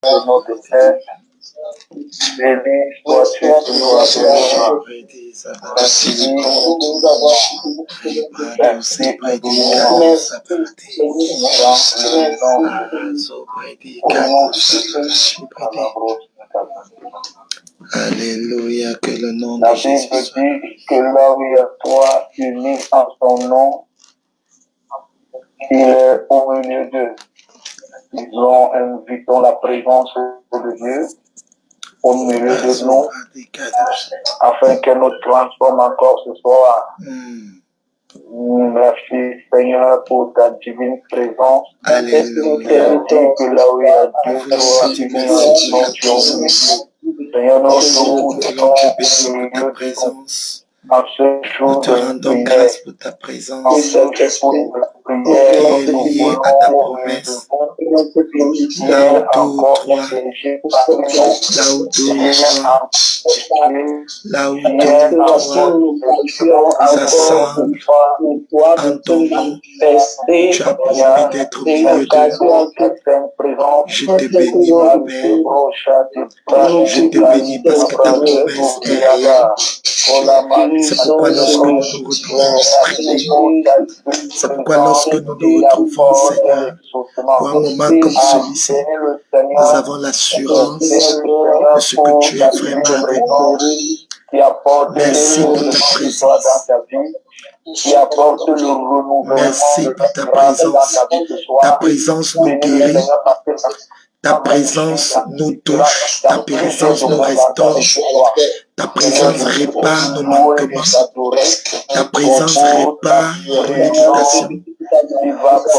de notre Père. Béni sois-tu toujours appelé. Merci de nous avoir merci de Alléluia, que le nom de La Jésus Bible soit. dit que là où il y a toi unis en son nom, il est au milieu d'eux. Nous invitons la présence de Dieu au milieu de nous, afin qu'elle nous transforme encore ce soir. Merci Seigneur pour ta divine présence. Alléluia. Que là où il y a Dieu, Seigneur, nous te bénissons pour ta présence. Nous te rendons grâce pour ta présence. Qui est lié à ta promesse. Là où deux ou trois, là où deux ou trois, là où deux ou trois s'assemblent en ton nom, tu as promis d'être au milieu d'eux. Je te bénis, mon Père. Je te bénis parce que ta promesse est réelle. C'est pourquoi lorsque nous nous retrouvons prier, c'est pourquoi lorsque nous nous retrouvons, Seigneur, pour un moment comme celui-ci, nous avons l'assurance de ce que tu es vraiment avec nous. Merci pour ta présence. Merci pour ta présence. Ta présence nous guérit. Ta présence nous touche. Ta présence nous restaure. Ta présence répare nos manquements. Ta présence répare nos limitations.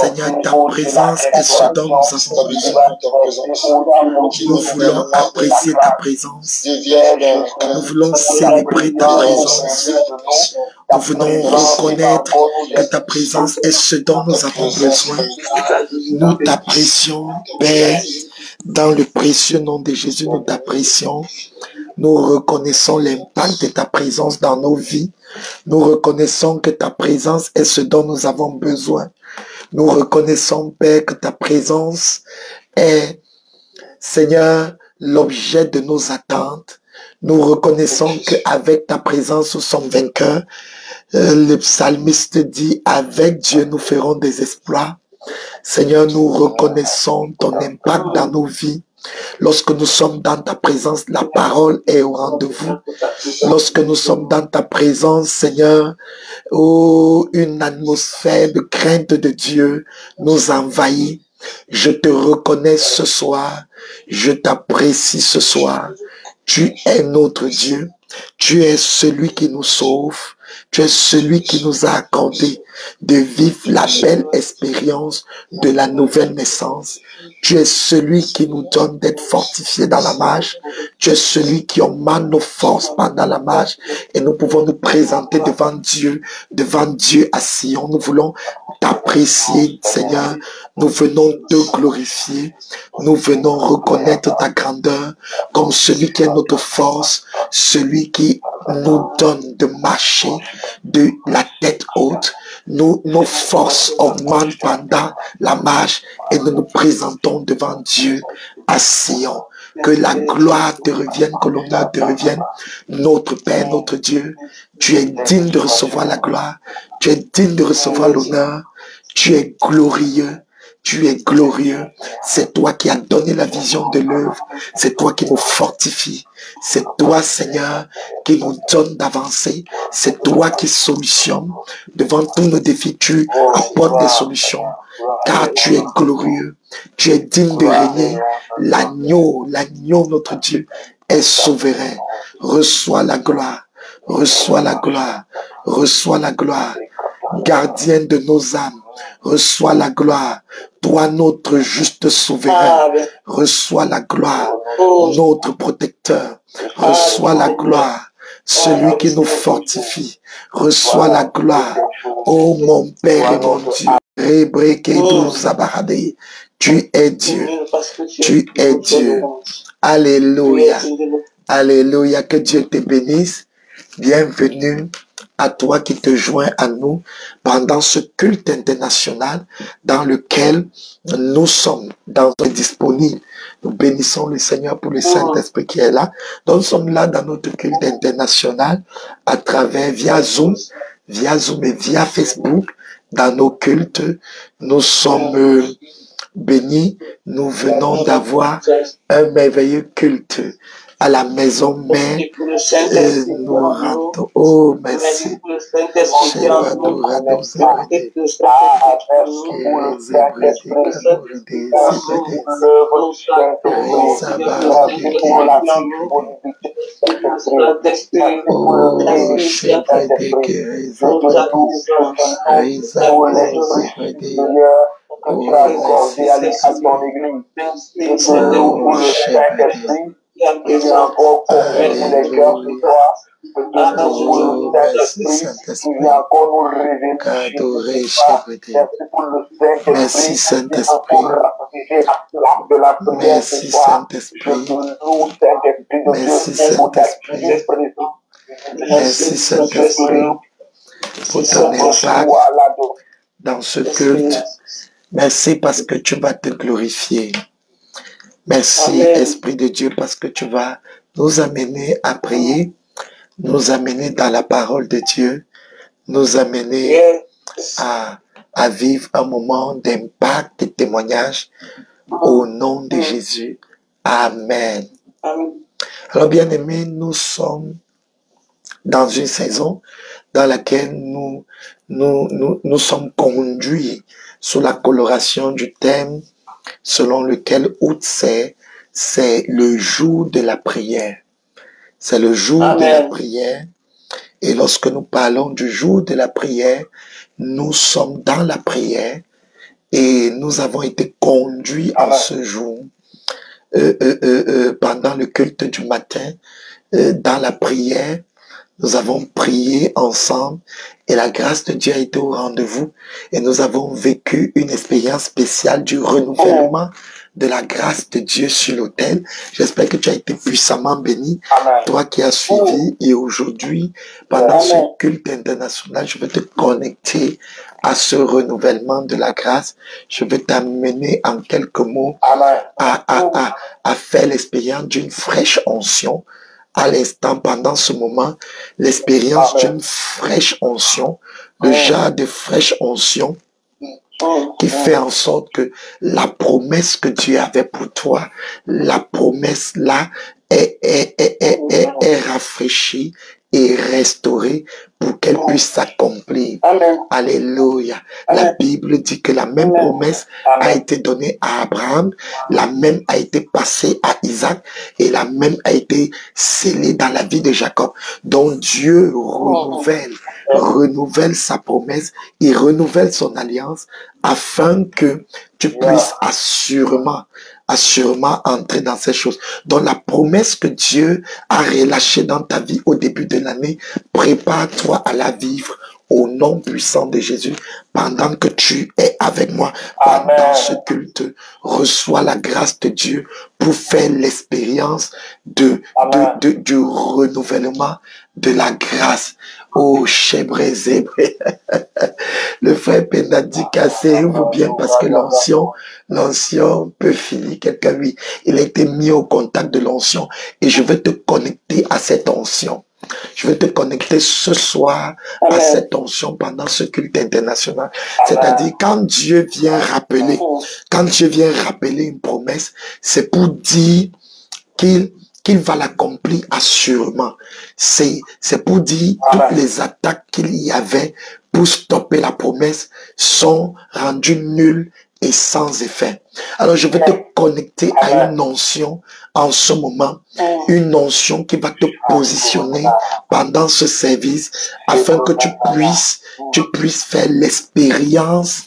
Seigneur, ta présence est ce dont nous avons besoin. Nous voulons apprécier ta présence. Nous voulons célébrer ta présence. Nous voulons reconnaître que ta présence est ce dont nous avons besoin. Nous t'apprécions, Père. Dans le précieux nom de Jésus, nous t'apprécions. Nous reconnaissons l'impact de ta présence dans nos vies. Nous reconnaissons que ta présence est ce dont nous avons besoin. Nous reconnaissons, Père, que ta présence est, Seigneur, l'objet de nos attentes. Nous reconnaissons qu'avec ta présence, nous sommes vainqueurs. Le psalmiste dit, avec Dieu, nous ferons des exploits. Seigneur, nous reconnaissons ton impact dans nos vies. Lorsque nous sommes dans ta présence, la parole est au rendez-vous. Lorsque nous sommes dans ta présence, Seigneur, oh, une atmosphère de crainte de Dieu nous envahit. Je te reconnais ce soir. Je t'apprécie ce soir. Tu es notre Dieu. Tu es celui qui nous sauve. Tu es celui qui nous a accordé de vivre la belle expérience de la nouvelle naissance. Tu es celui qui nous donne d'être fortifiés dans la marche. Tu es celui qui augmente nos forces pendant la marche. Et nous pouvons nous présenter devant Dieu à Sion. Nous voulons t'apprécier, Seigneur. Nous venons te glorifier. Nous venons reconnaître ta grandeur comme celui qui est notre force, celui qui nous donne de marcher de la tête haute. Nos forces augmentent pendant la marche et nous nous présentons devant Dieu à Sion. Que la gloire te revienne, que l'honneur te revienne. Notre Père, notre Dieu, tu es digne de recevoir la gloire. Tu es digne de recevoir l'honneur. Tu es glorieux. Tu es glorieux. C'est toi qui as donné la vision de l'œuvre. C'est toi qui nous fortifie. C'est toi, Seigneur, qui nous donne d'avancer. C'est toi qui solutionne. Devant tous nos défis, tu apportes des solutions. Car tu es glorieux. Tu es digne de régner. L'agneau, notre Dieu, est souverain. Reçois la gloire. Reçois la gloire. Reçois la gloire. Gardien de nos âmes. Reçois la gloire. Toi, notre juste souverain, reçois la gloire. Notre protecteur, reçois la gloire. Celui qui nous fortifie, reçois la gloire. Oh mon Père et mon Dieu, tu es Dieu. Tu es Dieu. Alléluia. Alléluia. Que Dieu te bénisse. Bienvenue à toi qui te joins à nous pendant ce culte international dans lequel nous sommes disponibles. Nous bénissons le Seigneur pour le Saint-Esprit qui est là. Donc, nous sommes là dans notre culte international à travers via Zoom et via Facebook. Dans nos cultes, nous sommes bénis. Nous venons d'avoir un merveilleux culte à la maison mère. Nous rendons, oh merci. Il y a encore confirmer les cœurs ce soir. Merci pour le Saint-Esprit qui vient encore nous révéler. Merci Saint-Esprit. Merci Saint-Esprit. Merci Saint-Esprit. Merci Saint-Esprit pour ton impact dans ce culte. Merci parce que tu vas te glorifier. Merci, Amen. Esprit de Dieu, parce que tu vas nous amener à prier, nous amener dans la parole de Dieu, nous amener à vivre un moment d'impact et de témoignage au nom de Jésus. Amen. Alors, bien-aimés, nous sommes dans une saison dans laquelle nous sommes conduits sous la coloration du thème selon lequel août c'est le jour de la prière. C'est le jour Amen. De la prière. Et lorsque nous parlons du jour de la prière, nous sommes dans la prière et nous avons été conduits en ce jour pendant le culte du matin dans la prière. Nous avons prié ensemble et la grâce de Dieu a été au rendez-vous et nous avons vécu une expérience spéciale du renouvellement de la grâce de Dieu sur l'autel. J'espère que tu as été puissamment béni, Amen. Toi qui as suivi et aujourd'hui, pendant ce culte international, je veux te connecter à ce renouvellement de la grâce. Je veux t'amener en quelques mots à faire l'expérience d'une fraîche onction. À l'instant, pendant ce moment, l'expérience d'une fraîche onction, le genre de fraîche onction qui fait en sorte que la promesse que Dieu avait pour toi, la promesse là est rafraîchie et restaurée pour qu'elle puisse s'accomplir. Alléluia. La Bible dit que la même promesse a été donnée à Abraham, la même a été passée à Isaac et la même a été scellée dans la vie de Jacob. Donc Dieu renouvelle sa promesse, il renouvelle son alliance afin que tu puisses assurément entrer dans ces choses. Donc la promesse que Dieu a relâchée dans ta vie au début de l'année, prépare-toi à la vivre au nom puissant de Jésus pendant que tu es avec moi. Pendant ce culte, reçois la grâce de Dieu pour faire l'expérience du renouvellement de la grâce. Oh, Chébré Zébré. Le frère Penda dit cassez-vous bien parce que l'onction peut finir. Quelqu'un, oui, il a été mis au contact de l'onction et je veux te connecter à cette onction. Je veux te connecter ce soir à cette onction pendant ce culte international. C'est-à-dire quand Dieu vient rappeler une promesse, c'est pour dire qu'il va l'accomplir assurément. C'est pour dire toutes les attaques qu'il y avait pour stopper la promesse sont rendues nulles et sans effet. Alors je veux te connecter à une onction en ce moment, une onction qui va te positionner pendant ce service afin que tu puisses faire l'expérience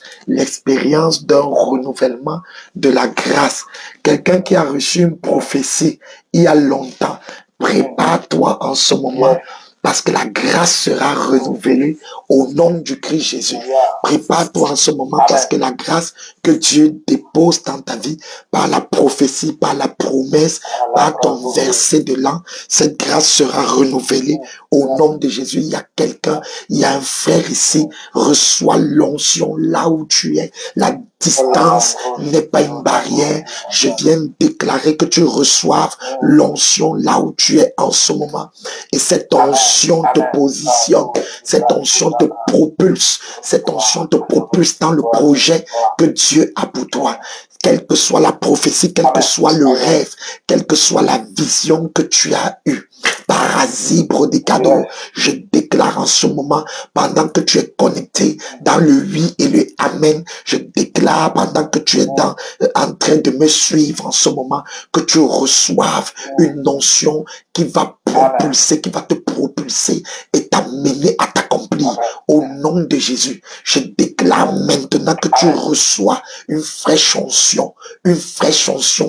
d'un renouvellement de la grâce. Quelqu'un qui a reçu une prophétie il y a longtemps, prépare-toi en ce moment parce que la grâce sera renouvelée au nom du Christ Jésus. Prépare-toi en ce moment parce que la grâce que Dieu dépose dans ta vie par la prophétie, par la promesse, par ton verset de l'an, cette grâce sera renouvelée Au nom de Jésus, il y a quelqu'un, il y a un frère ici, reçois l'onction là où tu es. La distance n'est pas une barrière. Je viens déclarer que tu reçoives l'onction là où tu es en ce moment. Et cette onction te positionne, cette onction te propulse, cette onction te propulse dans le projet que Dieu a pour toi. Quelle que soit la prophétie, quel que soit le rêve, quelle que soit la vision que tu as eue. Parasi Brodicado, je déclare en ce moment, pendant que tu es connecté dans le oui et le amen, je déclare pendant que tu es en train de me suivre en ce moment, que tu reçoives une notion qui va propulser, qui va te propulser et t'amener à t'accomplir. Au nom de Jésus, je déclare maintenant que tu reçois une fraîche onction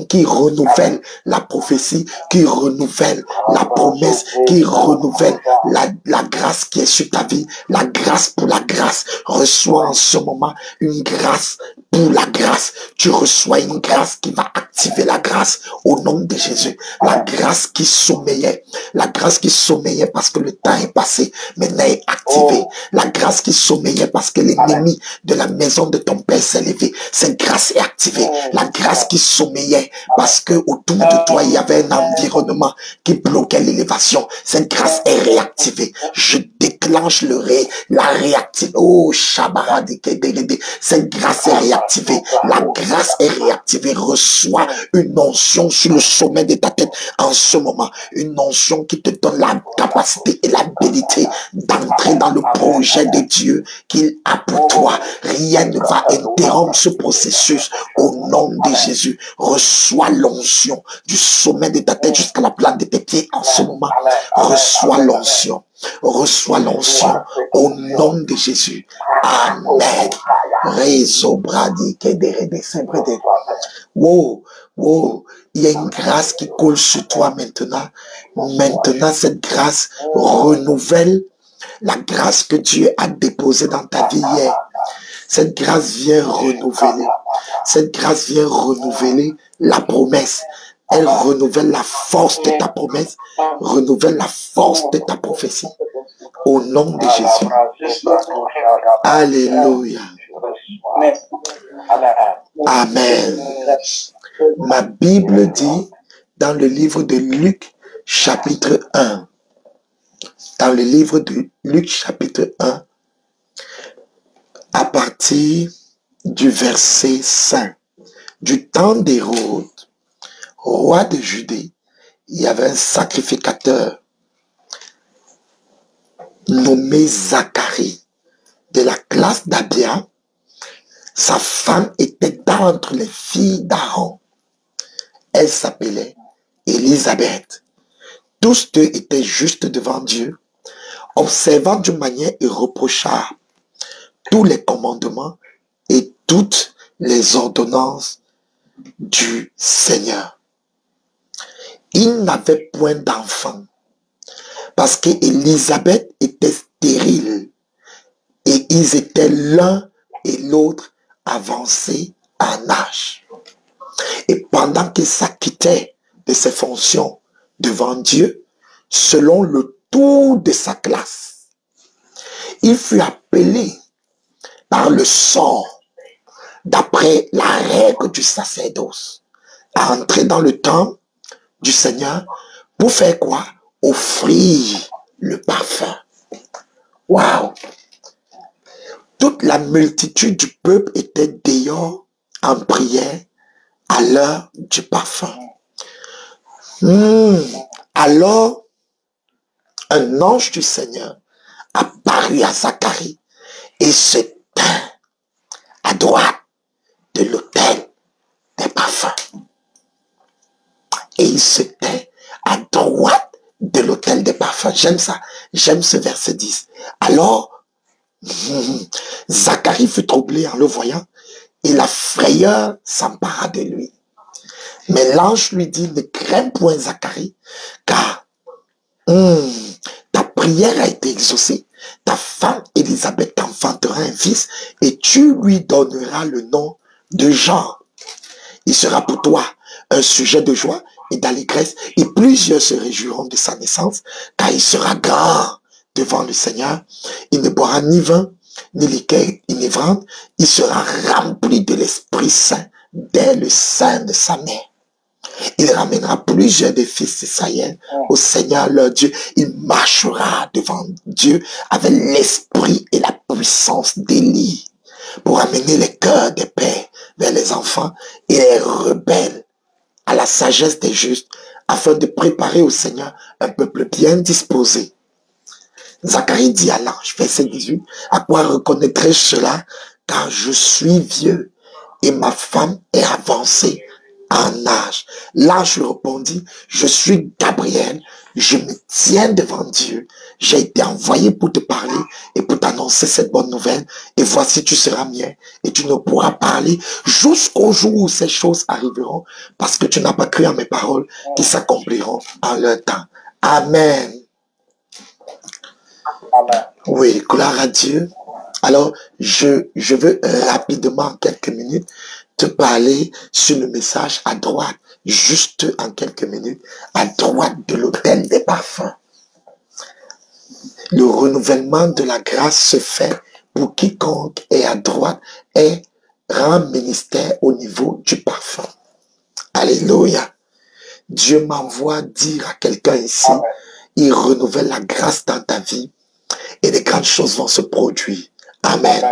qui renouvelle la prophétie, qui renouvelle la promesse, qui renouvelle la grâce qui est sur ta vie, la grâce pour la grâce. Reçois en ce moment une grâce pour la grâce. Tu reçois une grâce qui va activer la grâce au nom de Jésus. La grâce qui sommeillait parce que le temps est passé, maintenant est activée. La grâce qui sommeillait parce que l'ennemi de la maison de ton père s'est levé. Cette grâce est activée. La grâce qui sommeillait parce que autour de toi il y avait un environnement qui bloquait l'élévation. Cette grâce est réactivée. Je déclenche la réactivation. Oh, Shabaradikedelede. Cette grâce est réactivée. La grâce est réactivée. Reçois une onction sur le sommet de ta tête en ce moment. Une onction qui te donne la capacité et l'habilité d'entrer dans le projet de Dieu qu'il a pour toi. Rien ne va interrompre ce processus. Au nom de Jésus, reçois l'onction du sommet de ta tête jusqu'à la plante de tes pieds en ce moment. Reçois l'onction. Reçois l'onction au nom de Jésus. Amen. Wow, wow, il y a une grâce qui coule sur toi maintenant. Maintenant, cette grâce renouvelle la grâce que Dieu a déposée dans ta vie hier. Cette grâce vient renouveler. Cette grâce vient renouveler la promesse. Elle renouvelle la force de ta promesse, renouvelle la force de ta prophétie. Au nom de Jésus. Alléluia. Amen. Ma Bible dit dans le livre de Luc, chapitre 1. Dans le livre de Luc, chapitre 1, à partir du verset 5. Du temps d'Hérode, roi de Judée, il y avait un sacrificateur nommé Zacharie, de la classe d'Abia. Sa femme était d'entre les filles d'Aaron. Elle s'appelait Élisabeth. Tous deux étaient justes devant Dieu, observant d'une manière irréprochable tous les commandements et toutes les ordonnances du Seigneur. Ils n'avaient point d'enfants parce qu'Élisabeth était stérile et ils étaient l'un et l'autre avancés en âge. Et pendant qu'il s'acquittait de ses fonctions devant Dieu, selon le tour de sa classe, il fut appelé par le sort, d'après la règle du sacerdoce, à entrer dans le temple du Seigneur pour faire quoi? Offrir le parfum. Waouh! Toute la multitude du peuple était dehors en prière à l'heure du parfum. Alors, un ange du Seigneur apparut à Zacharie et se tint à droite de l'autel des parfums. Et il se tint à droite de l'autel des parfums. J'aime ça. J'aime ce verset 10. Alors, Zacharie fut troublé en le voyant et la frayeur s'empara de lui. Mais l'ange lui dit, ne crains point Zacharie, car ta prière a été exaucée. Ta femme Élisabeth t'enfantera un fils et tu lui donneras le nom de Jean. Il sera pour toi un sujet de joie et d'allégresse, et plusieurs se réjouiront de sa naissance, car il sera grand devant le Seigneur. Il ne boira ni vin, ni liqueur enivrante, il sera rempli de l'Esprit Saint dès le sein de sa mère. Il ramènera plusieurs des fils d'Israël au Seigneur leur Dieu. Il marchera devant Dieu avec l'esprit et la puissance d'Élie pour amener les cœurs des pères vers les enfants et les rebelles à la sagesse des justes, afin de préparer au Seigneur un peuple bien disposé. Zacharie dit à l'ange, verset 18, « À quoi reconnaîtrai-je cela, car je suis vieux et ma femme est avancée en âge. » L'ange répondit, « Je suis Gabriel, je me tiens devant Dieu. J'ai été envoyé pour te parler et pour t'annoncer cette bonne nouvelle. Et voici, tu seras mien et tu ne pourras parler jusqu'au jour où ces choses arriveront, parce que tu n'as pas cru à mes paroles qui s'accompliront en leur temps. » Amen. Amen. Oui, gloire à Dieu. Alors, je veux rapidement, en quelques minutes, te parler sur le message à droite, juste en quelques minutes, à droite de l'autel des parfums. Le renouvellement de la grâce se fait pour quiconque est à droite et rend ministère au niveau du parfum. Alléluia. Dieu m'envoie dire à quelqu'un ici, il renouvelle la grâce dans ta vie et des grandes choses vont se produire. Amen.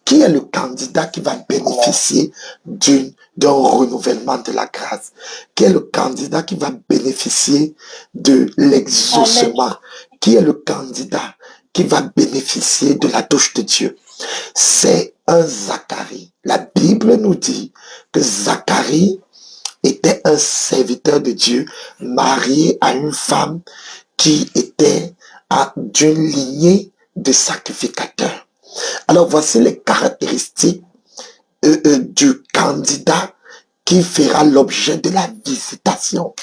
Qui est le candidat qui va bénéficier d'un renouvellement de la grâce? Qui est le candidat qui va bénéficier de l'exaucement? Qui est le candidat qui va bénéficier de la touche de Dieu? C'est un Zacharie. La Bible nous dit que Zacharie était un serviteur de Dieu marié à une femme qui était d'une lignée de sacrificateurs. Alors voici les caractéristiques du candidat qui fera l'objet de la visitation.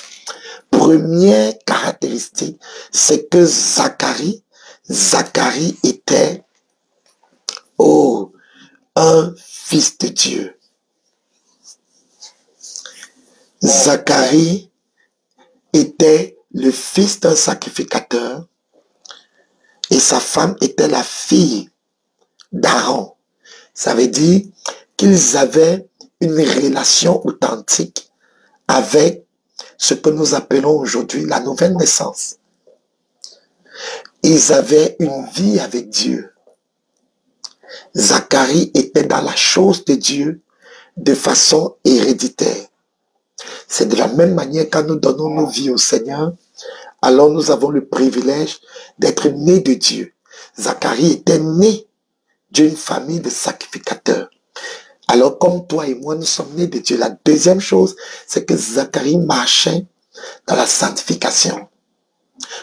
Première caractéristique, c'est que Zacharie était un fils de Dieu. Zacharie était le fils d'un sacrificateur et sa femme était la fille d'Aaron. Ça veut dire qu'ils avaient une relation authentique avec ce que nous appelons aujourd'hui la nouvelle naissance. Ils avaient une vie avec Dieu. Zacharie était dans la chose de Dieu de façon héréditaire. C'est de la même manière quand nous donnons nos vies au Seigneur, alors nous avons le privilège d'être nés de Dieu. Zacharie était né d'une famille de sacrificateurs. Alors comme toi et moi, nous sommes nés de Dieu. La deuxième chose, c'est que Zacharie marchait dans la sanctification.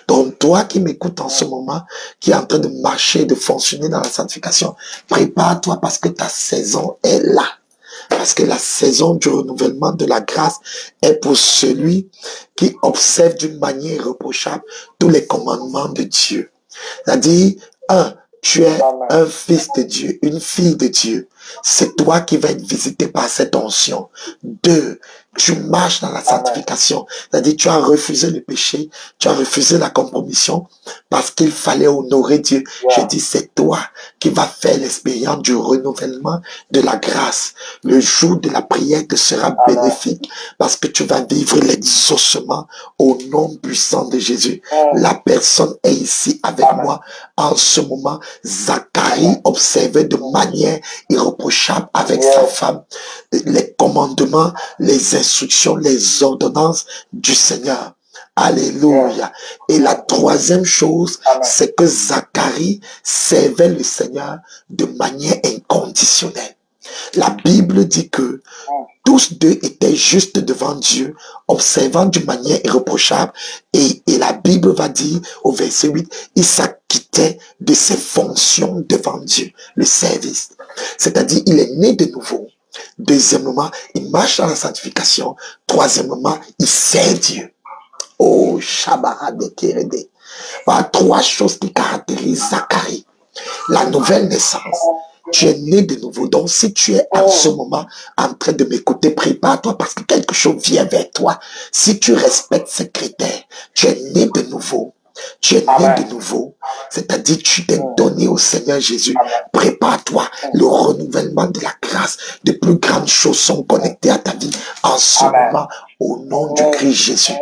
Donc toi qui m'écoutes en ce moment, qui est en train de marcher, de fonctionner dans la sanctification, prépare-toi parce que ta saison est là. Parce que la saison du renouvellement de la grâce est pour celui qui observe d'une manière irréprochable tous les commandements de Dieu. C'est-à-dire, tu es un fils de Dieu, une fille de Dieu. C'est toi qui vas être visité par cette onction. 2, tu marches dans la sanctification. C'est-à-dire, tu as refusé le péché, tu as refusé la compromission parce qu'il fallait honorer Dieu. Je dis, c'est toi qui vas faire l'expérience du renouvellement de la grâce. Le jour de la prière te sera bénéfique parce que tu vas vivre l'exaucement au nom puissant de Jésus. La personne est ici avec moi en ce moment. Zacharie observait de manière irréprochable avec sa femme les commandements, les instructions, les ordonnances du Seigneur. Alléluia. Et la troisième chose, c'est que Zacharie servait le Seigneur de manière inconditionnelle. La Bible dit que tous deux étaient justes devant Dieu, observant d'une manière irréprochable. Et la Bible va dire au verset 8, il s'acquittait de ses fonctions devant Dieu, le service. C'est-à-dire, il est né de nouveau. Deuxièmement, il marche dans la sanctification. Troisièmement, il sert Dieu. Oh, Shabara de Kérédé. Voilà 3 choses qui caractérisent Zacharie. La nouvelle naissance, Tu es né de nouveau. Donc, si tu es en ce moment en train de m'écouter, prépare-toi parce que quelque chose vient vers toi. Si tu respectes ces critères, tu es né de nouveau. Tu es né de nouveau. C'est-à-dire, tu t'es donné au Seigneur Jésus. Prépare-toi. Le renouvellement de la grâce, de plus grandes choses sont connectées à ta vie en ce moment au nom du Christ Jésus.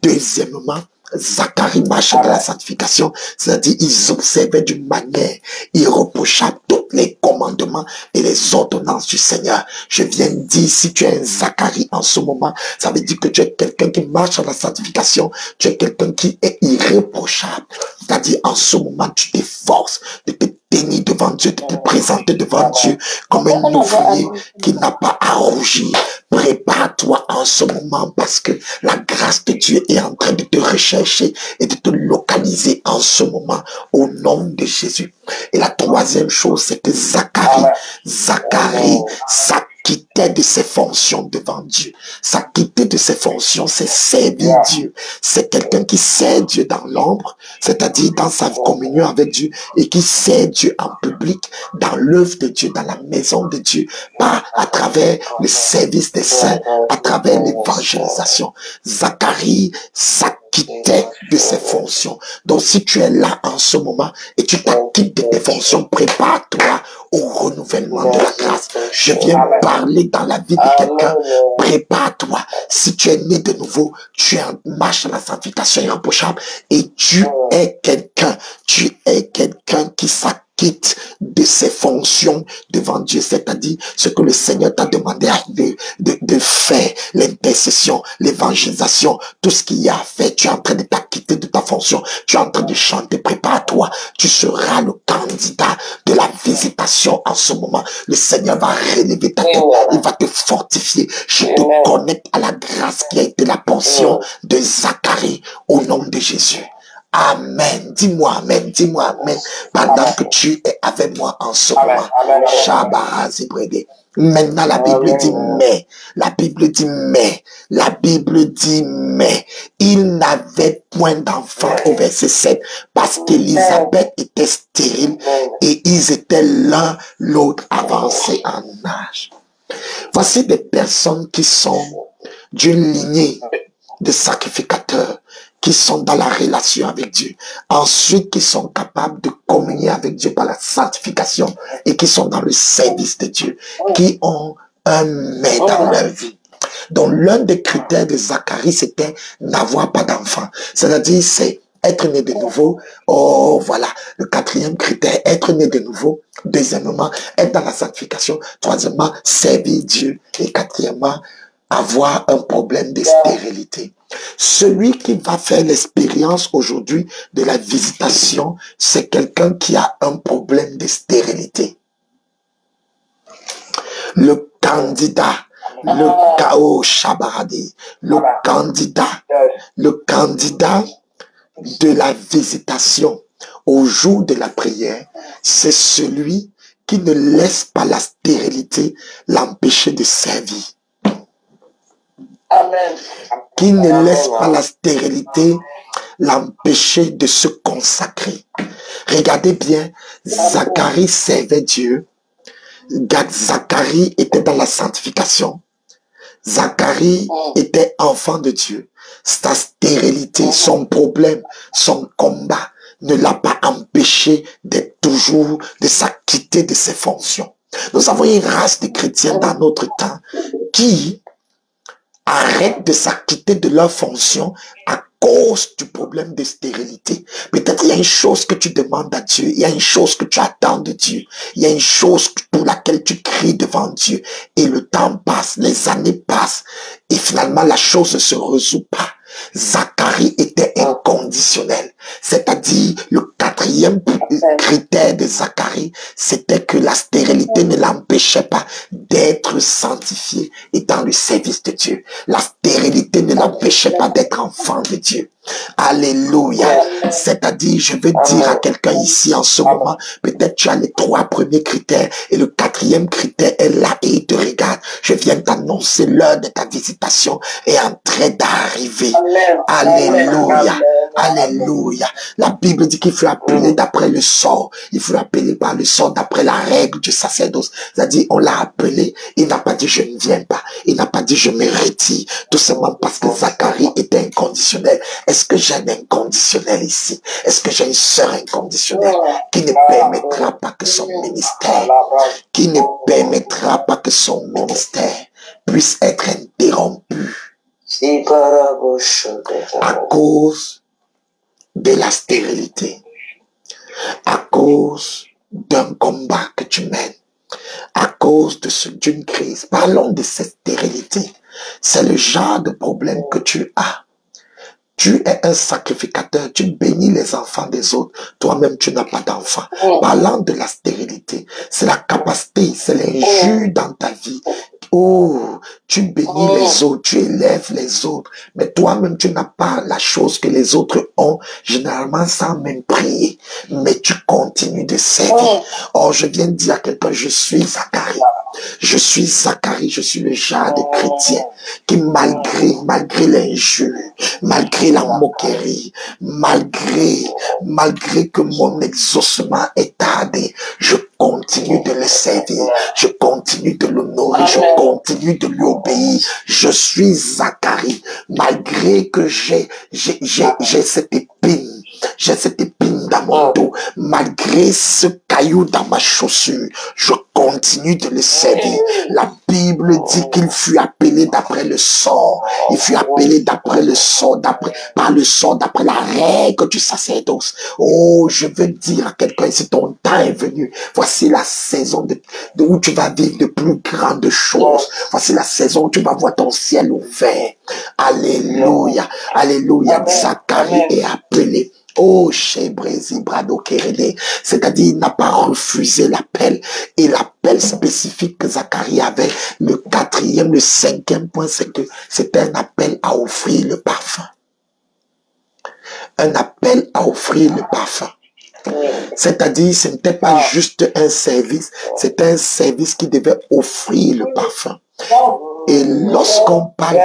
Deuxièmement, Zacharie marchait dans la sanctification, c'est-à-dire ils observaient d'une manière irréprochable tous les commandements et les ordonnances du Seigneur. Je viens de dire, si tu es un Zacharie en ce moment, ça veut dire que tu es quelqu'un qui marche dans la sanctification, tu es quelqu'un qui est irréprochable. C'est-à-dire en ce moment, tu t'efforces de te tenir devant Dieu, de te présenter devant Dieu comme un ouvrier qui n'a pas à rougir. Prépare-toi en ce moment parce que la grâce de Dieu est en train de te rechercher et de te localiser en ce moment au nom de Jésus. Et la troisième chose, c'est que Zacharie s'acquittait de ses fonctions devant Dieu. S'acquitter de ses fonctions, c'est servir Dieu. C'est quelqu'un qui sert Dieu dans l'ombre, c'est-à-dire dans sa communion avec Dieu et qui sert Dieu en public, dans l'œuvre de Dieu, dans la maison de Dieu, pas à travers le service des saints, à travers l'évangélisation. Zacharie s'acquittait de ses fonctions. Donc si tu es là en ce moment et tu t'acquittes de tes fonctions, prépare-toi au renouvellement de la grâce. Je viens parler dans la vie de quelqu'un. Prépare-toi. Si tu es né de nouveau, tu es en marche dans la sanctification irréprochable et tu es quelqu'un qui s'acquitte de ses fonctions devant Dieu, c'est-à-dire ce que le Seigneur t'a demandé de faire, l'intercession, l'évangélisation, tout ce qu'il y a à faire. Tu es en train de t'acquitter de ta fonction, tu es en train de chanter, prépare-toi, tu seras le candidat de la visitation en ce moment. Le Seigneur va relever ta tête, il va te fortifier. Je te connecte à la grâce qui a été la portion de Zacharie au nom de Jésus. Amen. Dis-moi amen, dis-moi amen. Pendant que tu es avec moi en ce moment. Maintenant, la Bible dit mais. La Bible dit mais. La Bible dit mais. Il n'avait point d'enfant au verset 7 parce qu'Élisabeth était stérile et ils étaient l'un l'autre avancés en âge. Voici des personnes qui sont d'une lignée de sacrificateurs, qui sont dans la relation avec Dieu. Ensuite, qui sont capables de communier avec Dieu par la sanctification et qui sont dans le service de Dieu, qui ont un mais dans leur vie. Donc, l'un des critères de Zacharie, c'était n'avoir pas d'enfant. C'est-à-dire, c'est être né de nouveau. Oh, voilà. Le quatrième critère, être né de nouveau. Deuxièmement, être dans la sanctification. Troisièmement, servir Dieu. Et quatrièmement, avoir un problème de stérilité. Celui qui va faire l'expérience aujourd'hui de la visitation, c'est quelqu'un qui a un problème de stérilité. Le candidat, le chaos Shabaradi, le candidat de la visitation au jour de la prière, c'est celui qui ne laisse pas la stérilité l'empêcher de servir. Amen. Qui ne laisse pas la stérilité l'empêcher de se consacrer. Regardez bien, Zacharie servait Dieu. Zacharie était dans la sanctification. Zacharie était enfant de Dieu. Sa stérilité, son problème, son combat ne l'a pas empêché d'être toujours, de s'acquitter de ses fonctions. Nous avons une race de chrétiens dans notre temps qui arrêtent de s'acquitter de leurs fonctions à cause du problème de stérilité. Peut-être il y a une chose que tu demandes à Dieu, il y a une chose que tu attends de Dieu, il y a une chose pour laquelle tu cries devant Dieu et le temps passe, les années passent et finalement la chose ne se résout pas. Zacharie était inconditionnel, c'est-à-dire le quatrième critère de Zacharie, c'était que la stérilité ne l'empêchait pas d'être sanctifié et dans le service de Dieu. La stérilité ne l'empêchait pas d'être enfant de Dieu. Alléluia. C'est-à-dire, je veux dire à quelqu'un ici en ce moment, peut-être tu as les 3 premiers critères et le 4e critère est là et il te regarde. Je viens t'annoncer l'heure de ta visitation est en train d'arriver. Alléluia. Alléluia. La Bible dit qu'il fut appelé d'après le sort. Il fut appelé par le sort d'après la règle du sacerdoce. C'est-à-dire, on l'a appelé. Il n'a pas dit je ne viens pas. Il n'a pas dit je me retire. Tout simplement parce que Zacharie était inconditionnel. Est-ce que j'ai un inconditionnel ici? Est-ce que j'ai une sœur inconditionnelle qui ne permettra pas que son ministère, puisse être interrompu à cause de la stérilité, à cause d'un combat que tu mènes, à cause d'une crise. Parlons de cette stérilité. C'est le genre de problème que tu as. Tu es un sacrificateur, tu bénis les enfants des autres. Toi-même, tu n'as pas d'enfants. Parlant de la stérilité, c'est la capacité, c'est l'injure dans ta vie. Oh, tu bénis les autres, tu élèves les autres, mais toi-même, tu n'as pas la chose que les autres ont, généralement sans même prier, mais tu continues de servir. Or, je viens de dire à quelqu'un, je suis Zacharie. Je suis Zacharie, je suis le genre de chrétien qui malgré l'injure, malgré la moquerie, malgré que mon exaucement est tardé, je continue de le servir, je continue de l'honorer, je continue de lui obéir. Je suis Zacharie, malgré que j'ai cette épine. J'ai cette épine dans mon dos. Malgré ce caillou dans ma chaussure, je continue de le servir. La Bible dit qu'il fut appelé d'après le sort. Il fut appelé d'après le sort, par le sort, d'après la règle du sacerdoce. Oh, je veux dire à quelqu'un, si ton temps est venu, voici la saison où tu vas vivre de plus grandes choses. Voici la saison où tu vas voir ton ciel ouvert. Alléluia. Alléluia. Zacharie est appelé. Oh, Chébrezi Brado Kérédé, c'est-à-dire il n'a pas refusé l'appel. Et l'appel spécifique que Zacharie avait, le 4e, le 5e point, c'est que c'était un appel à offrir le parfum. Un appel à offrir le parfum. C'est-à-dire, ce n'était pas juste un service, c'était un service qui devait offrir le parfum. Et lorsqu'on parle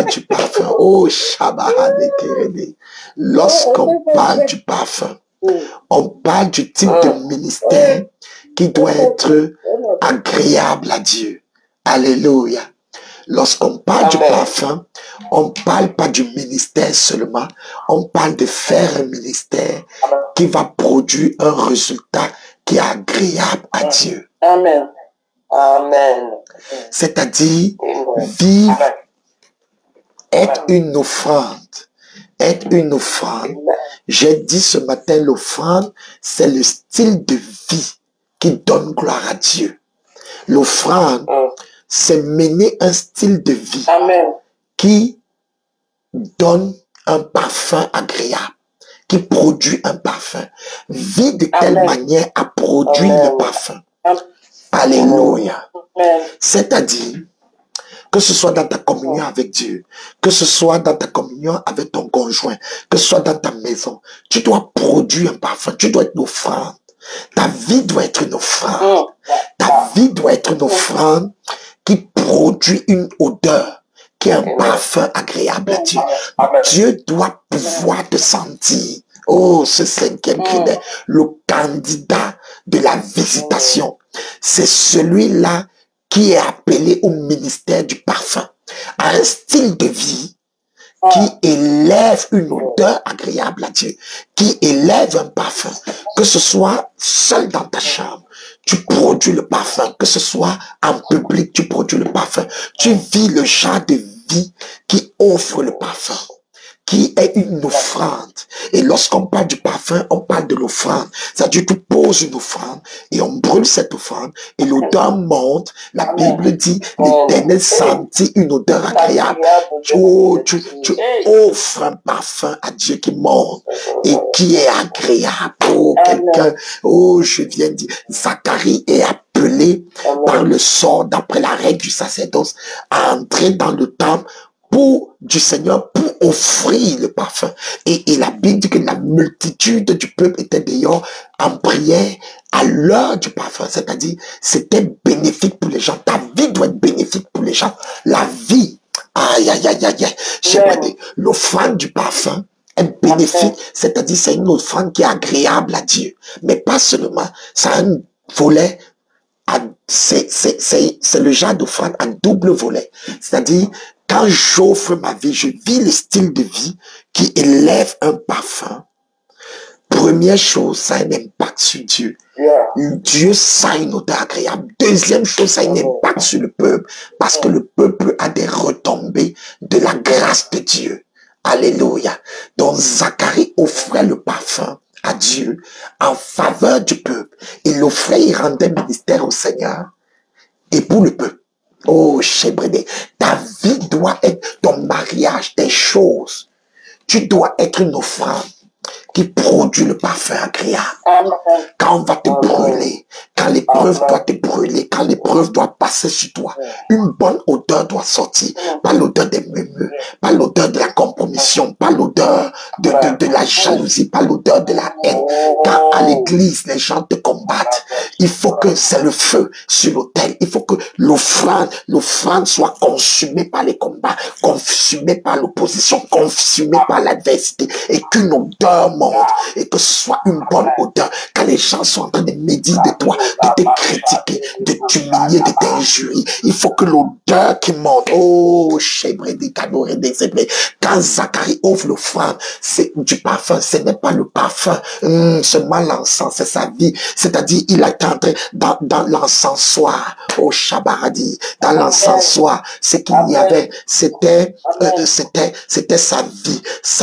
du parfum, oh Shabbat, lorsqu'on parle du parfum, on parle du type de ministère qui doit être agréable à Dieu. Alléluia. Lorsqu'on parle du parfum, on ne parle pas du ministère seulement, on parle de faire un ministère qui va produire un résultat qui est agréable à Dieu. Amen. Amen. C'est-à-dire, vivre, être une offrande. Être une offrande. J'ai dit ce matin, l'offrande, c'est le style de vie qui donne gloire à Dieu. L'offrande, c'est mener un style de vie qui donne un parfum agréable, qui produit un parfum. Vie de telle manière à produire le parfum. Alléluia. C'est-à-dire, que ce soit dans ta communion avec Dieu, que ce soit dans ta communion avec ton conjoint, que ce soit dans ta maison, tu dois produire un parfum, tu dois être une offrande. Ta vie doit être une offrande. Ta vie doit être une offrande qui produit une odeur, qui est un parfum agréable à Dieu. Dieu doit pouvoir te sentir. Oh, ce 5e critère, le candidat de la visitation, c'est celui-là qui est appelé au ministère du parfum, à un style de vie qui élève une odeur agréable à Dieu, qui élève un parfum, que ce soit seul dans ta chambre, tu produis le parfum, que ce soit en public, tu produis le parfum, tu vis le genre de vie qui offre le parfum, qui est une offrande. Et lorsqu'on parle du parfum, on parle de l'offrande. C'est-à-dire que tu poses une offrande et on brûle cette offrande et l'odeur monte. La Bible dit, l'Éternel sentit une odeur agréable. Tu offres un parfum à Dieu qui monte et qui est agréable. Oh, quelqu'un, oh, je viens de dire, Zacharie est appelé par le sort, d'après la règle du sacerdoce, à entrer dans le temple du Seigneur pour offrir le parfum. Et la Bible dit que la multitude du peuple était dehors en prière à l'heure du parfum. C'est-à-dire, c'était bénéfique pour les gens. Ta vie doit être bénéfique pour les gens. La vie, aïe, aïe, aïe, aïe, aïe, aïe. J'aimerais dire, l'offrande du parfum est bénéfique, c'est-à-dire c'est une offrande qui est agréable à Dieu. Mais pas seulement, ça a un volet, c'est le genre d'offrande à double volet. C'est-à-dire, quand j'offre ma vie, je vis le style de vie qui élève un parfum. Première chose, ça a un impact sur Dieu. Dieu, ça a une odeur agréable. Deuxième chose, ça a un impact sur le peuple, parce que le peuple a des retombées de la grâce de Dieu. Alléluia. Donc Zacharie offrait le parfum à Dieu en faveur du peuple. Il offrait, il rendait ministère au Seigneur et pour le peuple. Oh, Chébrédé, ta vie doit être ton mariage, tes choses. Tu dois être une offrande qui produit le parfum agréable. Quand on va te brûler, quand l'épreuve doit te brûler, quand l'épreuve doit passer sur toi, une bonne odeur doit sortir. Pas l'odeur des murmures, pas l'odeur de la compromission, pas l'odeur de la jalousie, pas l'odeur de la haine. Quand à l'église, les gens te combattent, il faut que c'est le feu sur l'autel. Il faut que l'offrande soit consumée par les combats, consumée par l'opposition, consumée par l'adversité, et qu'une odeur monte, et que ce soit une bonne odeur. Quand les gens sont en train de médire de toi, de te critiquer, de t'humilier, de t'injurier, il faut que l'odeur qui monte, oh, quand Zacharie ouvre l'offrande, c'est du parfum, ce n'est pas le parfum seulement l'encens, c'est sa vie. C'est-à-dire, il a été entré dans l'encensoir, au Shabaradi, dans l'encensoir, ce qu'il y avait, c'était sa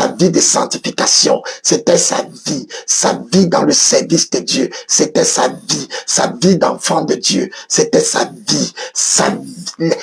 vie de sanctification, c'était sa vie dans le service de Dieu, c'était sa vie d'enfant de Dieu, c'était sa vie,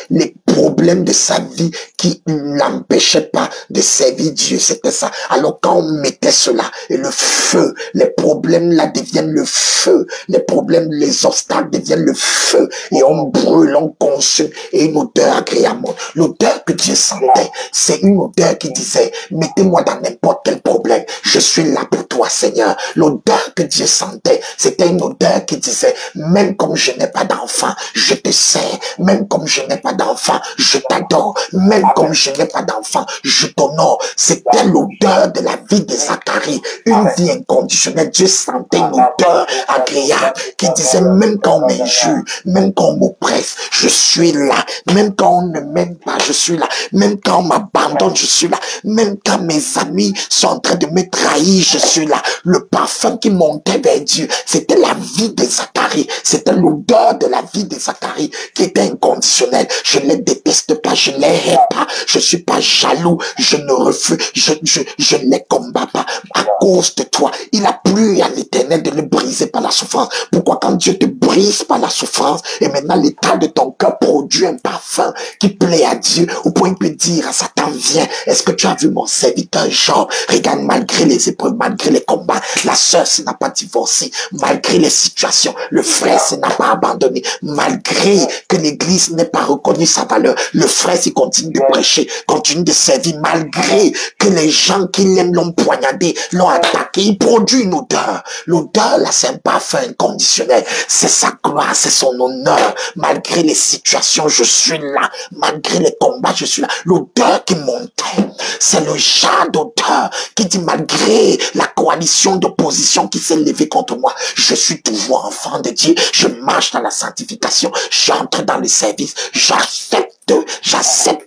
les problèmes de sa vie qui n'empêchaient pas de servir Dieu, c'était ça. Alors quand on mettait cela, et le feu, les problèmes là deviennent le feu, les problèmes, les obstacles deviennent le feu, et on brûle, on consume, et une odeur agréable. L'odeur que Dieu sentait, c'est une odeur qui disait, mettez-moi dans n'importe quel problème, je suis là pour toi, Seigneur. L'odeur que Dieu sentait, c'était une odeur qui disait, même comme je n'ai pas d'enfant, je te sers, même comme je n'ai pas d'enfant, je t'adore, même comme je n'ai pas d'enfant, je t'honore. C'était l'odeur de la vie de Zacharie, une vie inconditionnelle. Dieu sentait une odeur agréable qui disait, même quand on m'injure, même quand on m'oppresse, je suis là, même quand on ne m'aime pas, je suis là, même quand on m'abandonne, je suis là, même quand mes amis sont en train de me trahir, je suis là. Le parfum qui montait vers Dieu, c'était la vie de Zacharie, c'était l'odeur de la vie de Zacharie qui était inconditionnelle. Je ne les déteste pas, je ne les hais pas, je suis pas jaloux, je ne refuse, je ne les combats pas à cause de toi. Il a plu à l'Éternel de le briser par la souffrance. Pourquoi quand Dieu te brise par la souffrance, et maintenant l'état de ton cœur produit un parfum qui plaît à Dieu, au point qu'il peut dire à Satan, viens, est-ce que tu as vu mon serviteur Job? Regarde, malgré les épreuves, malgré les combats, la sœur n'a pas divorcé, malgré les situations, le frère n'a pas abandonné, malgré que l'église n'ait pas reconnu sa valeur, le frère s'y continue de prêcher, continue de servir, malgré que les gens qui l'aiment l'ont poignardé, l'ont attaqué, il produit une odeur. L'odeur là, c'est un parfum inconditionnel, c'est sa gloire, c'est son honneur. Malgré les situations, je suis là, malgré les combats, je suis là. L'odeur qui montait, c'est le genre d'odeur qui dit, malgré la coalition d'opposition qui s'est levée contre moi, je suis toujours enfant de Dieu, je marche dans la sanctification, j'entre dans le service, j'accepte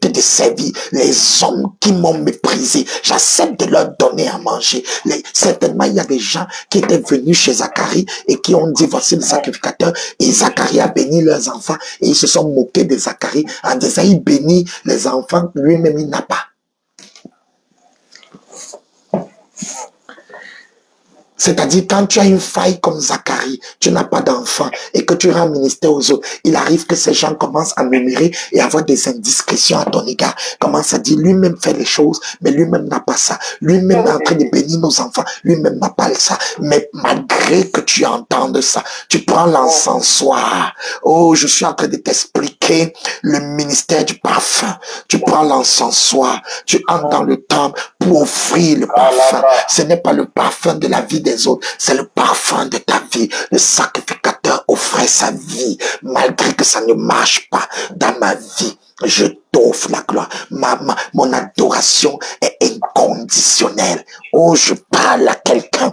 de servir les hommes qui m'ont méprisé, j'accepte de leur donner à manger. Certainement, il y a des gens qui étaient venus chez Zacharie et qui ont dit, voici le sacrificateur, et Zacharie a béni leurs enfants, et ils se sont moqués de Zacharie en disant, il bénit les enfants, lui-même il n'a pas. C'est-à-dire, quand tu as une faille comme Zacharie, tu n'as pas d'enfant et que tu rends ministère aux autres, il arrive que ces gens commencent à murmurer et avoir des indiscrétions à ton égard. Commencent à dire, lui-même fait les choses, mais lui-même n'a pas ça. Lui-même est en train de bénir nos enfants, lui-même n'a pas ça. Mais malgré que tu entendes ça, tu prends l'encensoir. Oh, je suis en train de t'expliquer le ministère du parfum. Tu prends l'encensoir, tu entres dans le temple pour offrir le parfum. Ce n'est pas le parfum de la vie des autres, c'est le parfum de ta vie. Le sacrificateur offrait sa vie, malgré que ça ne marche pas dans ma vie. Je t'offre la gloire. Mon adoration est inconditionnelle. Oh, je parle à quelqu'un.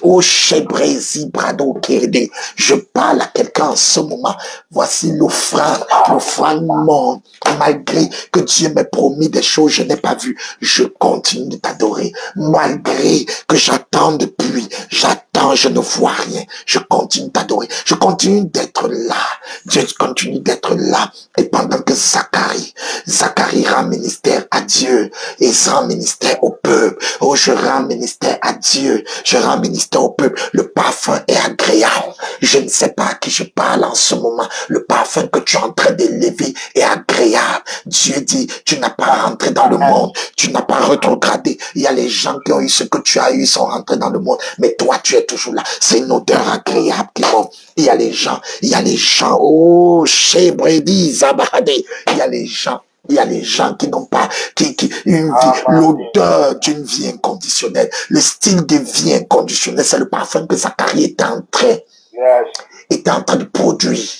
Oh, Chebrézi Brado Kédé. Je parle à quelqu'un en ce moment. Voici l'offrande monte. Malgré que Dieu m'ait promis des choses, je n'ai pas vu. Je continue de t'adorer. Malgré que j'attends depuis, je ne vois rien. Je continue d'adorer. Je continue d'être là. Dieu continue d'être là. Et pendant que Zacharie rend ministère à Dieu et rend ministère au peuple. Oh, je rends ministère à Dieu. Je rends ministère au peuple. Le parfum est agréable. Je ne sais pas à qui je parle en ce moment. Le parfum que tu es en train d'élever est agréable. Dieu dit, tu n'as pas rentré dans le monde. Tu n'as pas rétrogradé. Il y a les gens qui ont eu ce que tu as eu, sont rentrés dans le monde. Mais toi, tu es toujours là. C'est une odeur agréable qui monte. Il y a les gens, oh, chez Brady, Zabadé. Il y a les gens qui n'ont pas, une vie, l'odeur d'une vie inconditionnelle, le style de vie inconditionnel, c'est le parfum que Zacharie était en train de produire.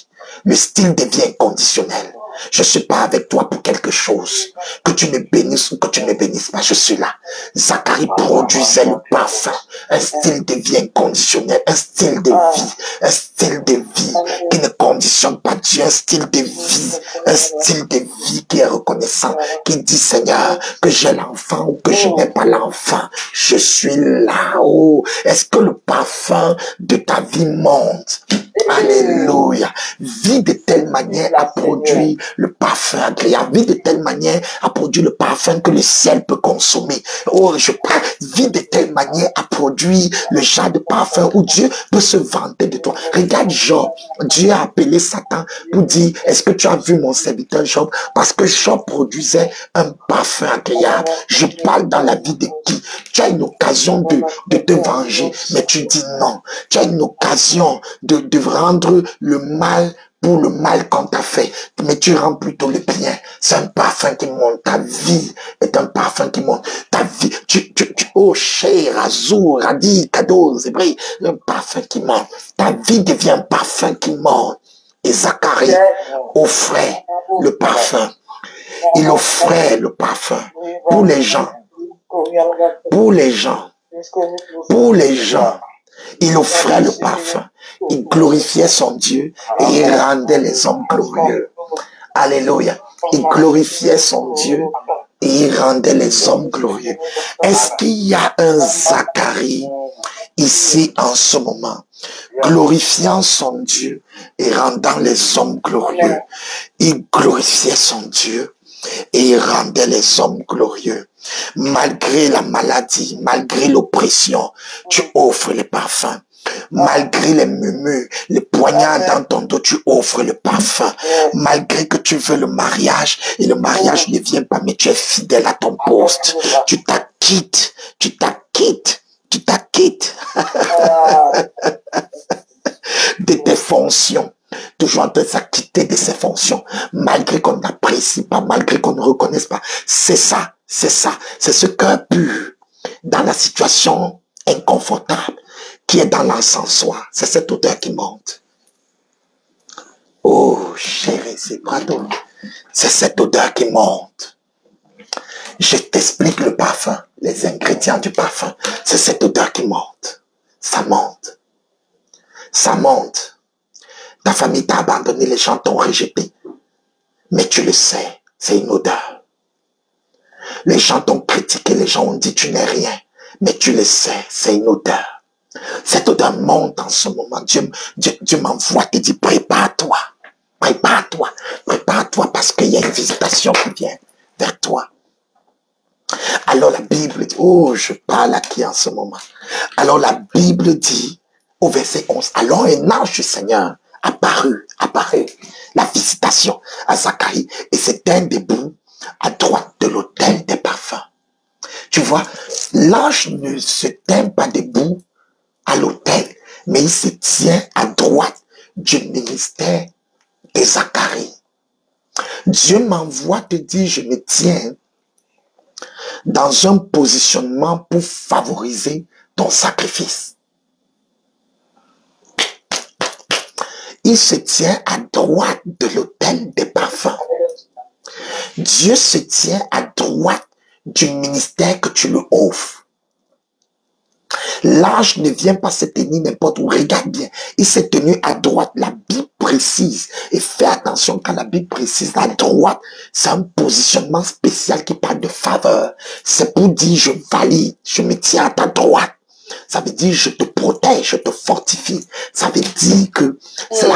Le style de vie inconditionnel. Je suis pas avec toi pour quelque chose. Que tu me bénisses ou que tu ne me bénisses pas, je suis là. Zacharie produisait le parfum. Un style de vie inconditionnel. Un style de vie. Un style de vie qui ne conditionne pas Dieu. Un style de vie. Un style de vie qui est reconnaissant. Qui dit, Seigneur, que j'ai l'enfant ou que je n'ai pas l'enfant. Je suis là. Oh, est-ce que le parfum de ta vie monte? Alléluia. Vis de telle manière à produire le parfum agréable. Vis de telle manière à produire le parfum que le ciel peut consommer. Oh, je parle. Vis de telle manière à produire le genre de parfum où Dieu peut se vanter de toi. Regarde Job. Dieu a appelé Satan pour dire, est-ce que tu as vu mon serviteur Job? Parce que Job produisait un parfum agréable. Je parle dans la vie de qui? Tu as une occasion de te venger, mais tu dis non. Tu as une occasion de rendre le mal pour le mal qu'on t'a fait, mais tu rends plutôt le bien. C'est un parfum qui monte. Ta vie est un parfum qui monte. Ta vie, oh, cher, azur, radis, cadeau, c'est vrai, un parfum qui monte. Ta vie devient un parfum qui monte. Et Zacharie offrait le parfum. Il offrait le parfum pour les gens. Pour les gens. Pour les gens. Il offrait le parfum. Il glorifiait son Dieu et il rendait les hommes glorieux. Alléluia. Il glorifiait son Dieu et il rendait les hommes glorieux. Est-ce qu'il y a un Zacharie ici en ce moment, glorifiant son Dieu et rendant les hommes glorieux? Il glorifiait son Dieu et il rendait les hommes glorieux. Malgré la maladie, malgré l'oppression, tu offres le parfum. Malgré les murmures, les poignards dans ton dos, tu offres le parfum. Malgré que tu veux le mariage et le mariage ne vient pas, mais tu es fidèle à ton poste. Tu t'acquittes de tes fonctions. Toujours en train de s'acquitter de ses fonctions, malgré qu'on n'apprécie pas, malgré qu'on ne reconnaisse pas. C'est ça, c'est ce cœur pur, dans la situation inconfortable, qui est dans l'encensoir. C'est cette odeur qui monte. Oh, chérie, c'est pardon. C'est cette odeur qui monte. Je t'explique le parfum, les ingrédients du parfum. C'est cette odeur qui monte. Ça monte. Ça monte. Ta famille t'a abandonné, les gens t'ont rejeté. Mais tu le sais, c'est une odeur. Les gens t'ont critiqué, les gens ont dit tu n'es rien. Mais tu le sais, c'est une odeur. Cette odeur monte en ce moment. Dieu m'envoie te dire prépare-toi. Prépare-toi. Prépare-toi parce qu'il y a une visitation qui vient vers toi. Alors la Bible dit, oh, je parle à qui en ce moment? Alors la Bible dit au verset 11, alors un ange du Seigneur apparut, la visitation à Zacharie, et s'éteint debout à droite de l'autel des parfums. Tu vois, l'ange ne se tient pas debout à l'autel, mais il se tient à droite du ministère de Zacharie. Dieu m'envoie te dire, je me tiens dans un positionnement pour favoriser ton sacrifice. Il se tient à droite de l'autel des parfums. Dieu se tient à droite du ministère que tu lui offres. L'ange ne vient pas se tenir n'importe où. Regarde bien. Il s'est tenu à droite. La Bible précise. Et fais attention quand la Bible précise. À droite, c'est un positionnement spécial qui parle de faveur. C'est pour dire je valide. Je me tiens à ta droite. Ça veut dire je te protège, je te fortifie. Ça veut dire que c'est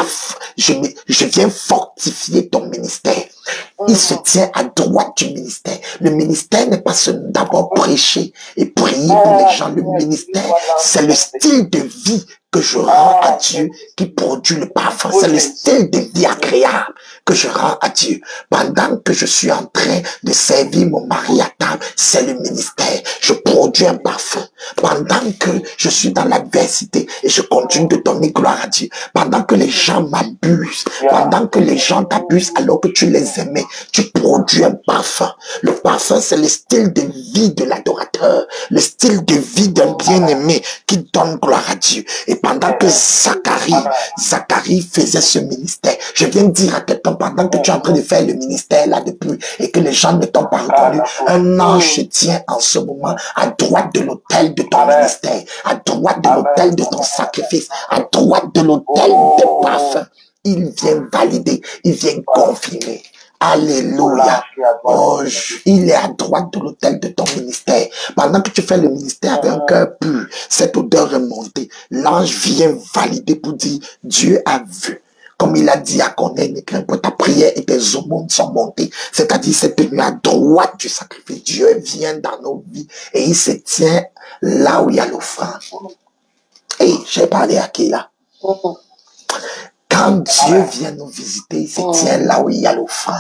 je viens fortifier ton ministère. Il se tient à droite du ministère. Le ministère n'est pas seulement d'abord prêcher et prier pour les gens. Le ministère, c'est le style de vie que je rends à Dieu qui produit le parfum. C'est le style de vie agréable que je rends à Dieu. Pendant que je suis en train de servir mon mari à table, c'est le ministère. Je produis un parfum. Pendant que je suis dans l'adversité et je continue de donner gloire à Dieu. Pendant que les gens m'abusent, pendant que les gens t'abusent alors que tu les aimais, tu produis un parfum. Le parfum, c'est le style de vie de l'adorateur, le style de vie d'un bien-aimé qui donne gloire à Dieu. Et pendant que Zacharie faisait ce ministère, je viens de dire à quelqu'un, pendant que tu es en train de faire le ministère là depuis et que les gens ne t'ont pas reconnu, un ange se tient en ce moment à droite de l'autel de ton ministère, à droite de l'autel de ton sacrifice, à droite de l'autel des parfums. Il vient valider, il vient confirmer. Alléluia. Oh, il est à droite de l'autel de ton ministère. Pendant que tu fais le ministère avec un cœur pur, cette odeur est montée. L'ange vient valider pour dire, Dieu a vu. Comme il a dit à Corneille, ne crains pas, ta prière et tes aumônes sont montées. C'est-à-dire, c'est tenu à droite du sacrifice. Dieu vient dans nos vies et il se tient là où il y a l'offrande. Et j'ai parlé à qui là? Quand Dieu vient nous visiter, il se tient là où il y a l'offrande.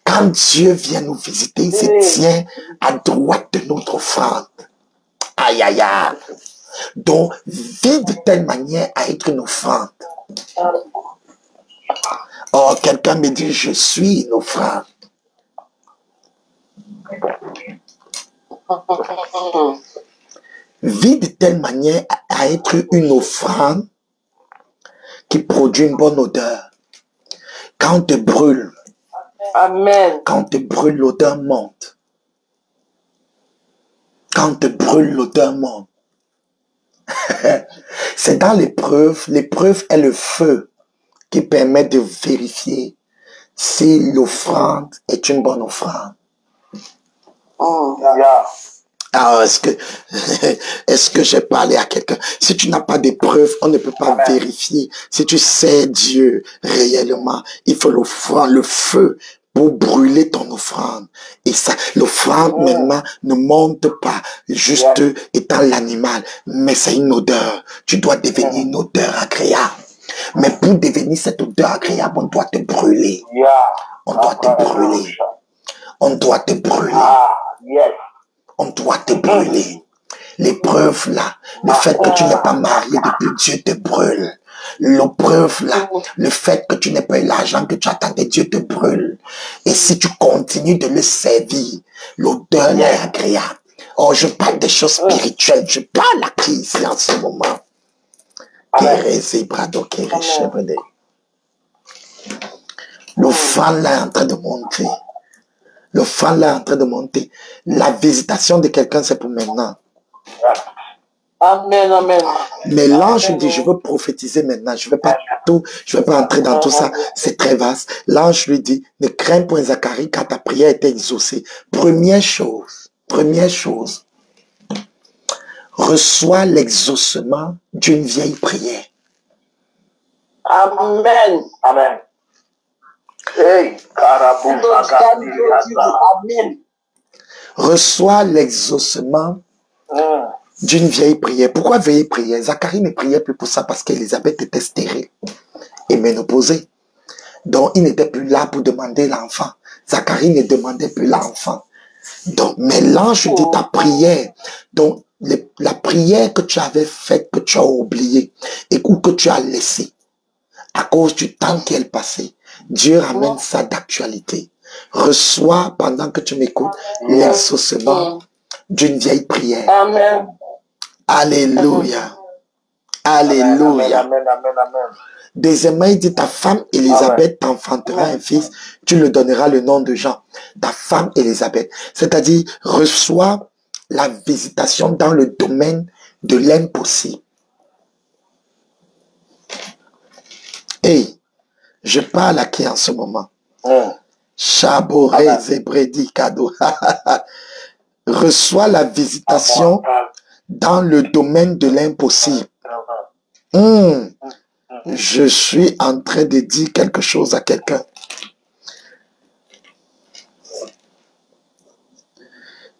Quand Dieu vient nous visiter, il se tient à droite de notre offrande. Aïe, aïe, aïe. Donc, vis de telle manière à être une offrande. Oh, quelqu'un me dit, je suis une offrande. Vis de telle manière à être une offrande qui produit une bonne odeur. Quand on te brûle, Amen. quand on te brûle, l'odeur monte. Quand on te brûle, l'odeur monte. C'est dans l'épreuve. L'épreuve est le feu qui permet de vérifier si l'offrande est une bonne offrande. Alors, est-ce que j'ai parlé à quelqu'un? Si tu n'as pas d'épreuve, on ne peut pas vérifier. Si tu sais Dieu réellement, il faut l'offrande, le feu pour brûler ton offrande. Et ça, l'offrande maintenant ne monte pas juste étant l'animal, mais c'est une odeur. Tu dois devenir une odeur agréable. Mais pour devenir cette odeur agréable, on doit te brûler. On doit te brûler. On doit te brûler. On doit te brûler. L'épreuve là, le fait que tu n'es pas marié depuis, Dieu te brûle. L'épreuve là, le fait que tu n'aies pas eu l'argent que tu attendais, Dieu te brûle. Et si tu continues de le servir, l'odeur est agréable. Oh, je parle des choses spirituelles, je parle à qui ici en ce moment? L'offrande là est en train de monter. L'offrande là est en train de monter. La visitation de quelqu'un, c'est pour maintenant. Amen, amen. Mais l'ange dit, je veux prophétiser maintenant. Je ne vais pas entrer dans tout ça. C'est très vaste. L'ange lui dit, ne crains point Zacharie, car ta prière était exaucée. Première chose, reçois l'exaucement d'une vieille prière. Amen. Amen. Hey, Amen. Reçois l'exaucement d'une vieille prière. Pourquoi vieille prière? Zacharie ne priait plus pour ça parce qu'Élisabeth était stérile et ménopausée. Donc, il n'était plus là pour demander l'enfant. Zacharie ne demandait plus l'enfant. Donc, mais l'ange dit ta prière. Donc, la prière que tu avais faite, que tu as oubliée et ou que tu as laissée à cause du temps qui est passé, Dieu ramène ça d'actualité. Reçois, pendant que tu m'écoutes, l'exaucement d'une vieille prière. Amen. Alléluia. Alléluia. Amen, amen, amen. Deuxièmement, il dit, ta femme Élisabeth t'enfantera un fils, tu le donneras le nom de Jean. Ta femme Élisabeth. C'est-à-dire, reçois la visitation dans le domaine de l'impossible. Hey, je parle à qui en ce moment? Chaboré, Zébredi, Kado. Reçois la visitation dans le domaine de l'impossible. Je suis en train de dire quelque chose à quelqu'un.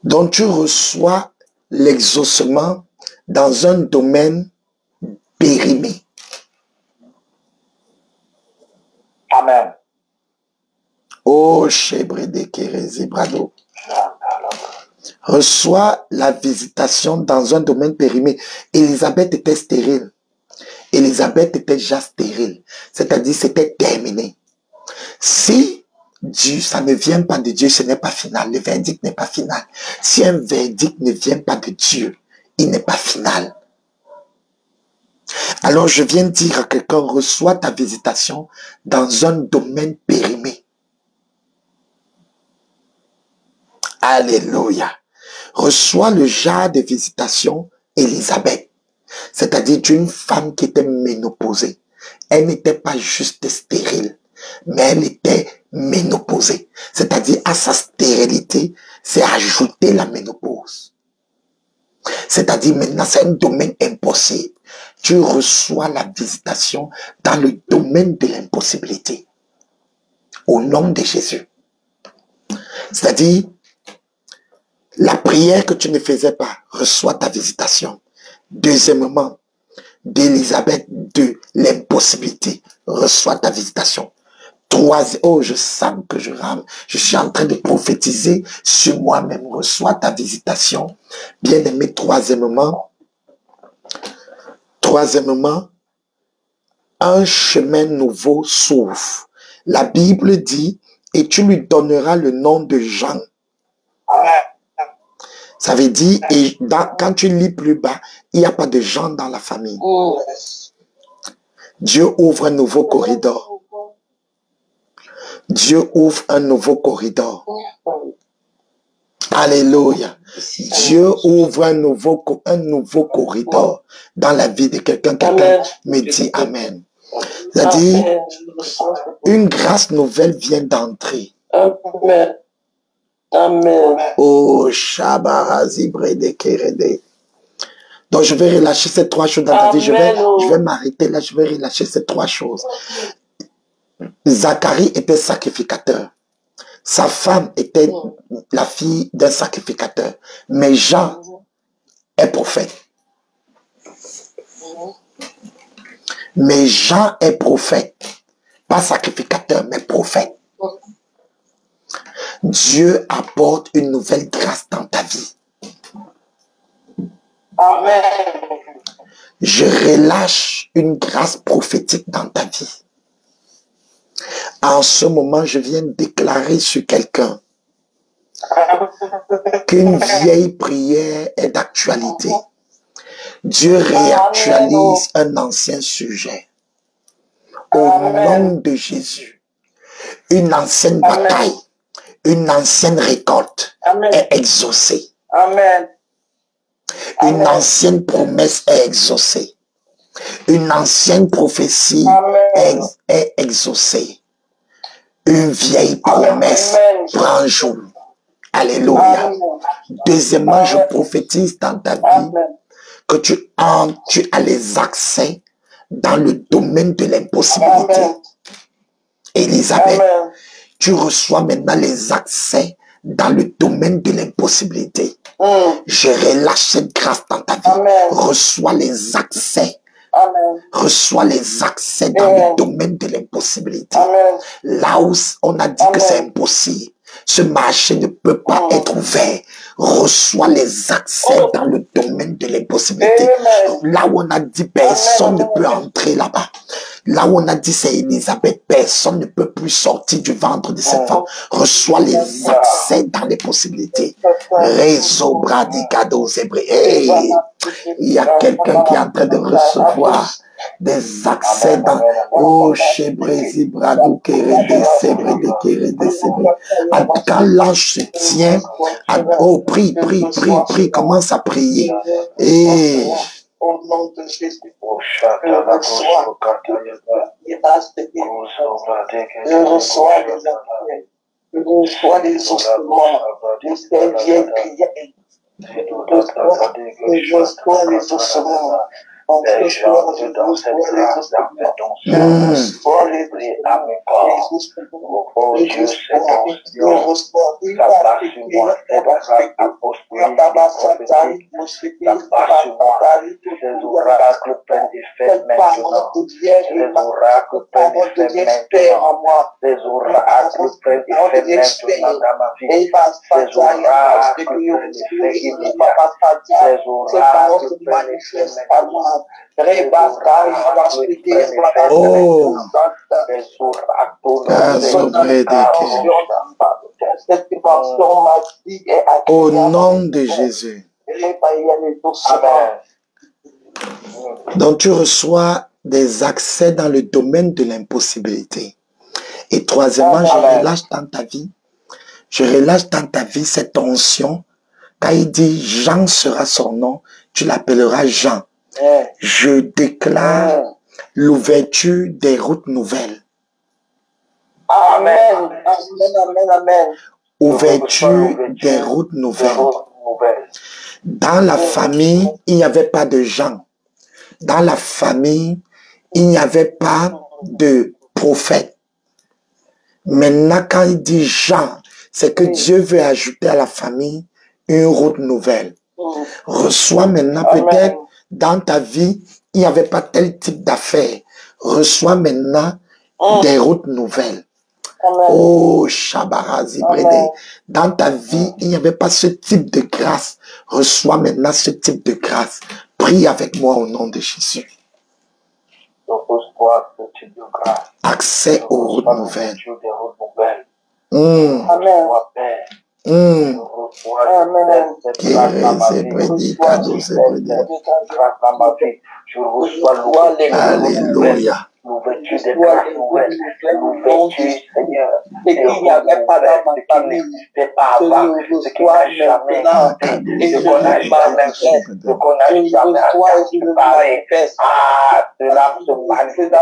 Donc tu reçois l'exaucement dans un domaine périmé. Amen. Oh, Chebrede Kerezi Brado. Reçois la visitation dans un domaine périmé. Élisabeth était stérile. Élisabeth était déjà stérile. C'est-à-dire, c'était terminé. Si Dieu, ça ne vient pas de Dieu, ce n'est pas final. Le verdict n'est pas final. Si un verdict ne vient pas de Dieu, il n'est pas final. Alors, je viens dire à quelqu'un, reçois ta visitation dans un domaine périmé. Alléluia. Reçois le genre de visitation Élisabeth. C'est-à-dire d'une femme qui était ménopausée. Elle n'était pas juste stérile, mais elle était ménopausée. C'est-à-dire à sa stérilité, c'est ajouter la ménopause. C'est-à-dire maintenant, c'est un domaine impossible. Tu reçois la visitation dans le domaine de l'impossibilité. Au nom de Jésus. C'est-à-dire, la prière que tu ne faisais pas, reçois ta visitation. Deuxièmement, d'Élisabeth, de l'impossibilité, reçois ta visitation. Troisième, oh, je sens que je rame. Je suis en train de prophétiser sur moi-même. Reçois ta visitation. Bien-aimé, troisièmement, un chemin nouveau s'ouvre. La Bible dit, et tu lui donneras le nom de Jean. Ça veut dire, et quand tu lis plus bas, il n'y a pas de Jean dans la famille. Dieu ouvre un nouveau corridor. Dieu ouvre un nouveau corridor. Alléluia. Dieu ouvre un nouveau corridor dans la vie de quelqu'un. Quelqu'un me dit Amen. C'est-à-dire, une grâce nouvelle vient d'entrer. Amen. Amen. Oh, Shabarazibre de Kerede. Donc, je vais relâcher ces trois choses dans ta vie. Je vais m'arrêter là. Je vais relâcher ces trois choses. Zacharie était sacrificateur. Sa femme était la fille d'un sacrificateur. Mais Jean est prophète. Mais Jean est prophète. Pas sacrificateur, mais prophète. Dieu apporte une nouvelle grâce dans ta vie. Amen. Je relâche une grâce prophétique dans ta vie. En ce moment, je viens déclarer sur quelqu'un qu'une vieille prière est d'actualité. Dieu réactualise un ancien sujet. Au nom de Jésus, une ancienne bataille, une ancienne récolte est exaucée. Amen. Une ancienne promesse est exaucée. Une ancienne prophétie est exaucée. Une vieille promesse prend jour. Alléluia. Deuxièmement, je prophétise dans ta vie que tu as les accès dans le domaine de l'impossibilité. Élisabeth, tu reçois maintenant les accès dans le domaine de l'impossibilité. Je relâche cette grâce dans ta vie. Reçois les accès. Reçois les accès dans le domaine de l'impossibilité. Là où on a dit que c'est impossible, ce marché ne peut pas être ouvert. Reçois les accès dans le domaine de l'impossibilité. Là où on a dit personne ne peut entrer là-bas. Là où on a dit c'est Élisabeth, personne ne peut plus sortir du ventre de cette femme. Reçois les accès dans les possibilités. Réseau Bradicado Zébré. Hey, il y a quelqu'un qui est en train de recevoir des accès dans oh chez Brésil Brado Kérédé Sébré de Kérédé Sébré. Quand l'ange se tient, oh prie, commence à prier. Et au nom de Jésus, je reçois des appels, je reçois des ossements, je sais bien crier, je reçois les ossements. Je reçois les ossements. Je reçois les au nom de Jésus. Donc tu reçois des accès dans le domaine de l'impossibilité. Et troisièmement, je relâche dans ta vie. Je relâche dans ta vie cette onction. Quand il dit Jean sera son nom, tu l'appelleras Jean. Je déclare l'ouverture des routes nouvelles. Amen. Amen. Amen. Ouverture des routes nouvelles. Dans la famille, il n'y avait pas de Jean. Dans la famille, il n'y avait pas de prophète. Maintenant, quand il dit Jean, c'est que Dieu veut ajouter à la famille une route nouvelle. Reçois maintenant peut-être dans ta vie, il n'y avait pas tel type d'affaires. Reçois maintenant des routes nouvelles. Oh, Shabarazi Brédé. Dans ta vie, il n'y avait pas ce type de grâce. Reçois maintenant ce type de grâce. Prie avec moi au nom de Jésus. Accès aux routes nouvelles. Amen. Alléluia. L'ouverture des grâces nouvelles, l'ouverture, Seigneur, et qu'il n'y avait pas dans ma famille, ce qui n'a jamais été, ce qu'on n'a jamais fait, ce qu'on n'a jamais parlé. Ah, cela se manifeste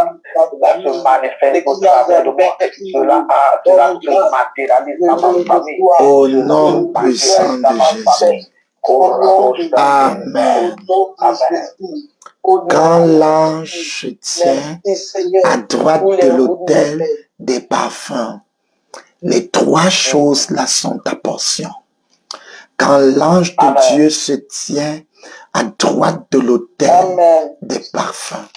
au travers de moi, cela se matérialise dans ma famille. Au nom puissant de Jésus. Amen. Quand l'ange se tient à droite de l'autel des parfums, les trois choses là sont ta portion. Quand l'ange de Dieu se tient à droite de l'autel des parfums,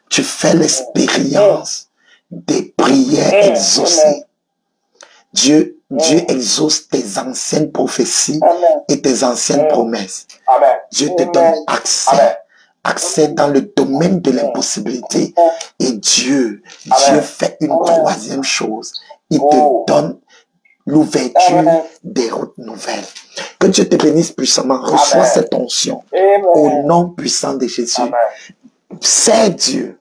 tu fais l'expérience des prières exaucées. Dieu exauce tes anciennes prophéties et tes anciennes promesses. Dieu te donne accès dans le domaine de l'impossibilité. Et Dieu fait une troisième chose. Il te donne l'ouverture des routes nouvelles. Que Dieu te bénisse puissamment. Reçois cette onction au nom puissant de Jésus. C'est Dieu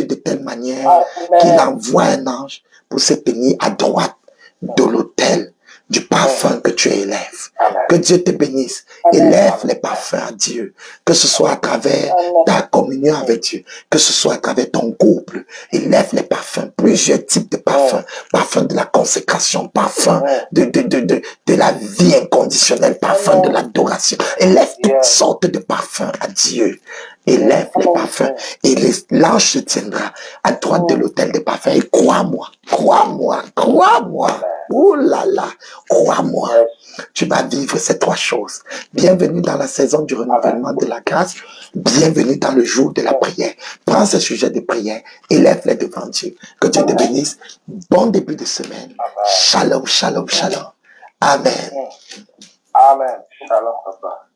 de telle manière qu'il envoie un ange pour se tenir à droite de l'autel du parfum que tu élèves. Que Dieu te bénisse. Élève les parfums à Dieu. Que ce soit à travers ta communion avec Dieu. Que ce soit à travers ton couple. Élève les parfums. Plusieurs types de parfums. Parfum de la consécration. Parfum de la vie inconditionnelle. Parfum de l'adoration. Élève toutes sortes de parfums à Dieu. Élève les parfums. Et l'ange se tiendra à droite de l'autel des parfums. Et crois-moi. Oh là là, crois-moi, tu vas vivre ces trois choses. Bienvenue dans la saison du renouvellement de la grâce. Bienvenue dans le jour de la prière. Prends ce sujet de prière, élève-les devant Dieu. Que Dieu te bénisse. Bon début de semaine. Shalom, shalom, shalom. Amen. Amen. Shalom, papa.